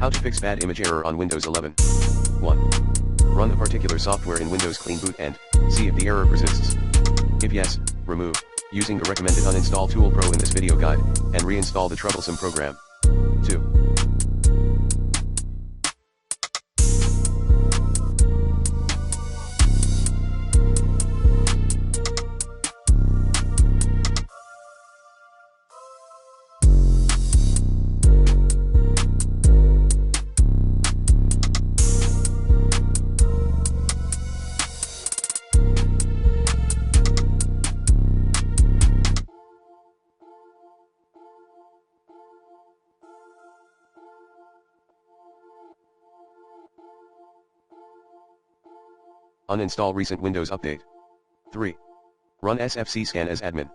How to fix bad image error on Windows 11. 1. Run a particular software in Windows Clean Boot and see if the error persists. If yes, remove, using the recommended Uninstall Tool Pro in this video guide, and reinstall the troublesome program. 2. Uninstall recent Windows update. 3. Run SFC scan as admin.